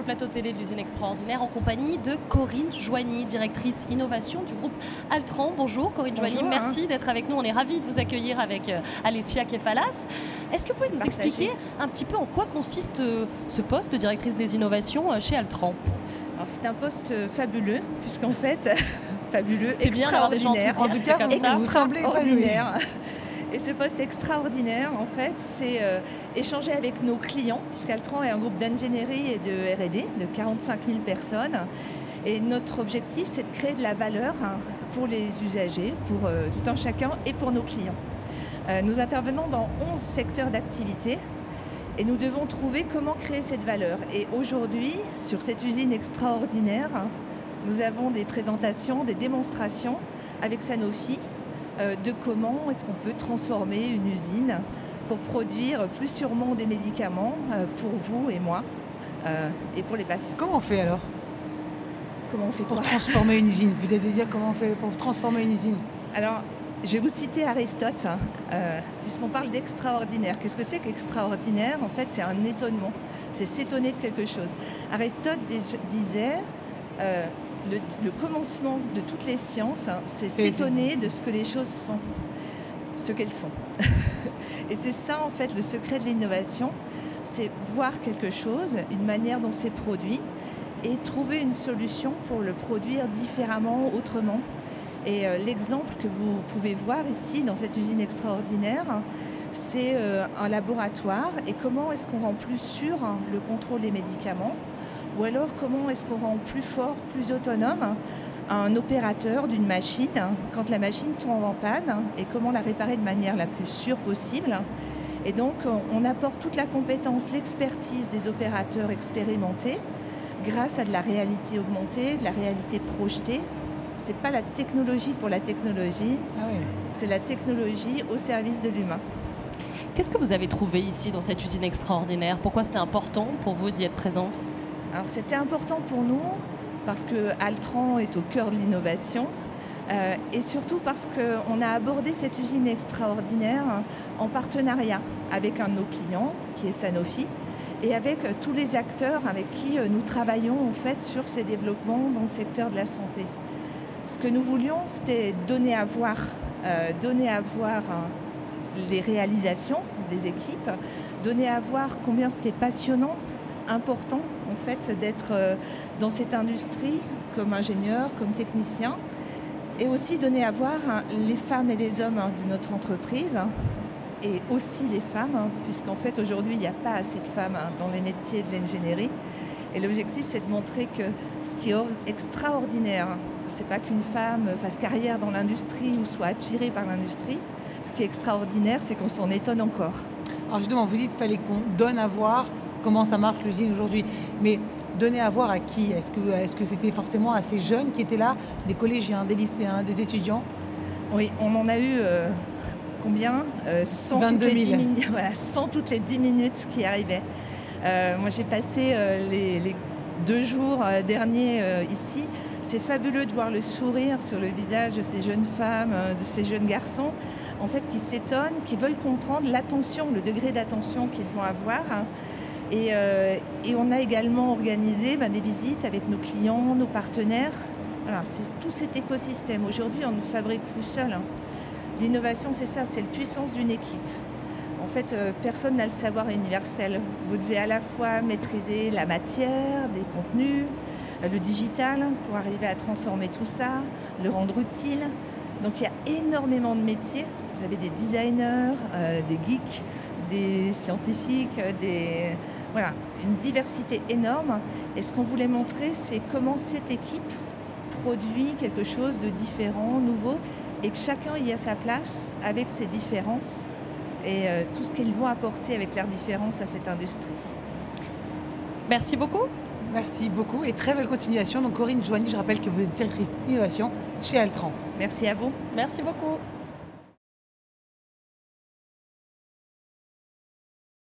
le plateau télé de l'usine extraordinaire en compagnie de Corinne Joigny, directrice innovation du groupe Altran. Bonjour Corinne Joigny, merci d'être avec nous. On est ravis de vous accueillir avec Alessia Kefalas. Est-ce que vous pouvez nous expliquer un petit peu en quoi consiste ce poste de directrice des innovations chez Altran? Alors c'est un poste fabuleux, puisqu'en fait, fabuleux, c'est bien d'avoir des gens extraordinaire, en tout cas, comme ça. vous semblez ordinaire. Et ce poste extraordinaire, en fait, c'est échanger avec nos clients, puisqu'Altran est un groupe d'ingénierie et de R&D de 45 000 personnes. Et notre objectif, c'est de créer de la valeur pour les usagers, pour tout un chacun et pour nos clients. Nous intervenons dans 11 secteurs d'activité et nous devons trouver comment créer cette valeur. Et aujourd'hui, sur cette usine extraordinaire, nous avons des présentations, des démonstrations avec Sanofi, de comment est-ce qu'on peut transformer une usine pour produire plus sûrement des médicaments pour vous et moi et pour les patients. Comment on fait alors? Comment on fait pour transformer une usine? Vous devez dire comment on fait pour transformer une usine? Alors, je vais vous citer Aristote, puisqu'on parle d'extraordinaire. Qu'est-ce que c'est qu'extraordinaire? En fait, c'est un étonnement. C'est s'étonner de quelque chose. Aristote disait... Le commencement de toutes les sciences, c'est s'étonner de ce que les choses sont, ce qu'elles sont. Et c'est ça, en fait, le secret de l'innovation, c'est voir quelque chose, une manière dont c'est produit, et trouver une solution pour le produire différemment, autrement. Et l'exemple que vous pouvez voir ici, dans cette usine extraordinaire, c'est un laboratoire. Et comment est-ce qu'on rend plus sûr le contrôle des médicaments? Ou alors, comment est-ce qu'on rend plus fort, plus autonome un opérateur d'une machine quand la machine tombe en panne et comment la réparer de manière la plus sûre possible. Et donc, on apporte toute la compétence, l'expertise des opérateurs expérimentés grâce à de la réalité augmentée, de la réalité projetée. Ce n'est pas la technologie pour la technologie, c'est la technologie au service de l'humain. Qu'est-ce que vous avez trouvé ici dans cette usine extraordinaire? Pourquoi c'était important pour vous d'y être présente? Alors c'était important pour nous parce que Altran est au cœur de l'innovation et surtout parce qu'on a abordé cette usine extraordinaire en partenariat avec un de nos clients qui est Sanofi et avec tous les acteurs avec qui nous travaillons en fait sur ces développements dans le secteur de la santé. Ce que nous voulions, c'était donner à voir les réalisations des équipes, donner à voir combien c'était passionnant, important en fait d'être dans cette industrie comme ingénieur, comme technicien et aussi donner à voir les femmes et les hommes de notre entreprise et aussi les femmes puisqu'en fait aujourd'hui il n'y a pas assez de femmes dans les métiers de l'ingénierie et l'objectif c'est de montrer que ce qui est extraordinaire c'est pas qu'une femme fasse carrière dans l'industrie ou soit attirée par l'industrie, ce qui est extraordinaire c'est qu'on s'en étonne encore. Alors justement vous dites qu'il fallait qu'on donne à voir comment ça marche l'usine aujourd'hui. Mais donner à voir à qui? Est-ce que c'était forcément à ces jeunes qui étaient là, des collégiens, des lycéens, des étudiants? Oui, on en a eu combien 100 22 000. Voilà, 100 toutes les 10 minutes qui arrivaient. Moi j'ai passé les 2 jours derniers ici. C'est fabuleux de voir le sourire sur le visage de ces jeunes femmes, de ces jeunes garçons, en fait, qui s'étonnent, qui veulent comprendre l'attention, le degré d'attention qu'ils vont avoir. Et on a également organisé des visites avec nos clients, nos partenaires. Alors, c'est tout cet écosystème. Aujourd'hui, on ne fabrique plus seul. L'innovation, c'est ça, c'est la puissance d'une équipe. En fait, personne n'a le savoir universel. Vous devez à la fois maîtriser la matière, des contenus, le digital pour arriver à transformer tout ça, le rendre utile. Donc, il y a énormément de métiers. Vous avez des designers, des geeks, des scientifiques, voilà, une diversité énorme. Et ce qu'on voulait montrer, c'est comment cette équipe produit quelque chose de différent, nouveau, et que chacun y a sa place avec ses différences et tout ce qu'ils vont apporter avec leurs différences à cette industrie. Merci beaucoup. Merci beaucoup et très belle continuation. Donc Corinne Joigny, je rappelle que vous êtes directrice innovation chez Altran. Merci à vous. Merci beaucoup.